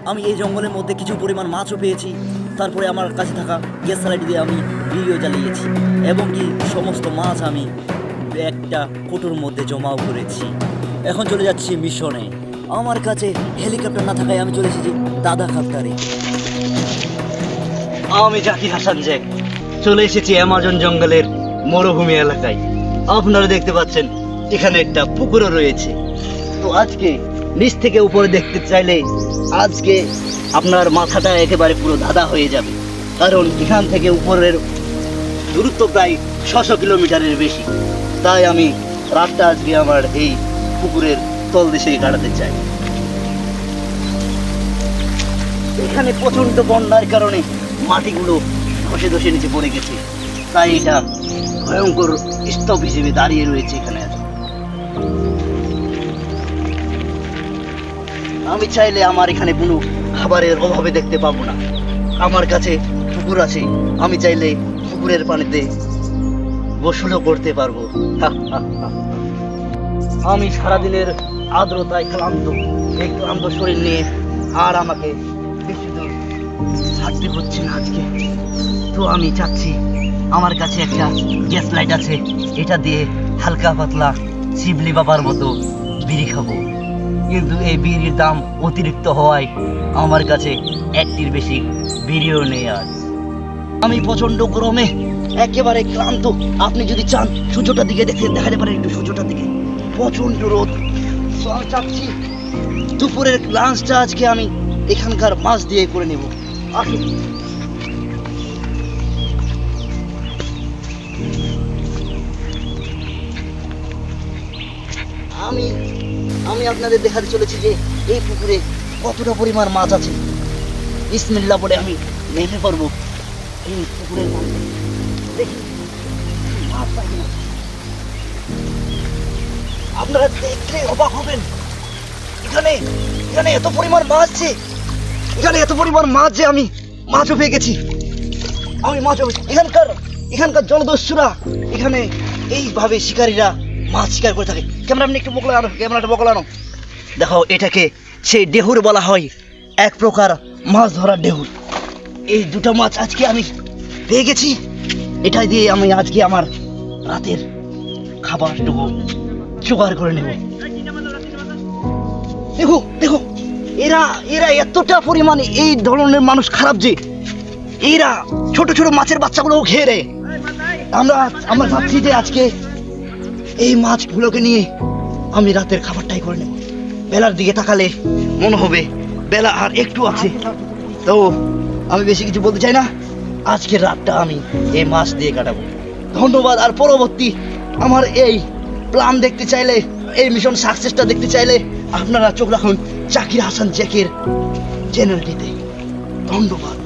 আমি এই জঙ্গলের মধ্যে কিছু পরিমাণ মাছও পেয়েছি। তারপরে আমার কাছে থাকা গ্যাস লাইট দিয়ে আমি ভিডিও জ্বালিয়েছি এবং কি সমস্ত মাছ আমি একটা কোটোর মধ্যে জমাও করেছি। এখন চলে যাচ্ছি মিশনে। আমার কাছে হেলিকপ্টার না থাকায় আমি চলে এসেছি দাদা খাতারে। আমি জাকির হাসান জ্যাক চলে এসেছি অ্যামাজন জঙ্গলের মরুভূমি এলাকায়। আপনারা দেখতে পাচ্ছেন এখানে একটা পুকুরও রয়েছে। তো আজকে নিচ থেকে উপরে দেখতে চাইলে আজকে আপনার মাথাটা একেবারে পুরো ধাঁধা হয়ে যাবে, কারণ এখান থেকে উপরের দূরত্ব প্রায় 600 কিলোমিটারের বেশি। তাই আমি রাতটা আজকে আমার এই পুকুরের তলদেশে কাটাতে চাই। এখানে প্রচন্ড বন্যার কারণে মাটিগুলো ধসে ধসে নিচে পড়ে গেছে, তাই এটা ভয়ঙ্কর স্তূপ হিসেবে দাঁড়িয়ে রয়েছে এখানে। আমি চাইলে আমার এখানে কোনো খাবারের অভাবে দেখতে পাবো না। আমার কাছে পুকুর আছে, আমি চাইলে পুকুরের পানিতে গোসলও করতে পারবো। আমি সারাদিনের আর্দ্রতায় ক্লান্ত, এই ক্লান্ত শরীর নিয়ে আর আমাকে বেশি দূর হাঁটতে হচ্ছে না আজকে। তো আমি চাচ্ছি আমার কাছে একটা গ্যাস লাইট আছে, এটা দিয়ে হালকা পাতলা শিবলি বাবার মতো বিড়ি খাবো। কিন্তু এই বিড়ির দাম অতিরিক্ত হওয়ায় আমার কাছে একটির বেশি বিড়িও নেই। আর আমি প্রচন্ড গরমে একেবারে ক্লান্ত। আপনি যদি চান সূর্যটার দিকে দেখাতে পারেন, একটু সূর্যটার দিকে প্রচন্ড রোদ। তো আমি চাচ্ছি দুপুরের লাঞ্চটা আজকে আমি এখানকার মাছ দিয়ে করে নেব। আসুন। আমি আমি আপনাদের দেখাতে চলেছি যে এই পুকুরে কতটা পরিমাণ মাছ আছে। বিসমিল্লাহ বলে আমি নেমে পড়বো এই পুকুরের মধ্যে। দেখি মাছ পাই কিনা। আপনারা দেখলে অবাক হবেন, এখানে এখানে এত পরিমাণ মাছ যে এখানে এত পরিমাণ মাছ যে আমি মাছও পেয়ে গেছি। আমি মাছও এখানকার জলদস্যুরা এখানে এইভাবে শিকারীরা মাছ শিকার করে থাকে। ক্যামেরা একটু বকলে আনো, ক্যামেরাটা বকলে আনো। দেখো, এটাকে সেই ডেহুর বলা হয়, এক প্রকার মাছ ধরার ডেহুর। এই দুটো মাছ আজকে আমি পেয়ে গেছি, এটা দিয়ে আমি আজকে আমার রাতের খাবারটুকু জোগাড় করে নেব। দেখো দেখো, এরা এরা এতটা পরিমাণে এই ধরনের মানুষ খারাপ যে এরা ছোট ছোট মাছের বাচ্চাগুলোও খেয়ে রে। আমরা ভাবছি যে আজকে এই মাছগুলোকে নিয়ে আমি রাতের খাবারটাই করে নেব। বেলার দিকে তাকালে মনে হবে বেলা আর একটু আছে। তো আমি বেশি কিছু বলতে চাই না, আজকের রাতটা আমি এই মাছ দিয়ে কাটাবো। ধন্যবাদ। আর পরবর্তী আমার এই প্ল্যান দেখতে চাইলে, এই মিশন সাকসেসটা দেখতে চাইলে আপনারা চোখ রাখুন জাকির হাসান জ্যাকের চ্যানেলটিতে। ধন্যবাদ।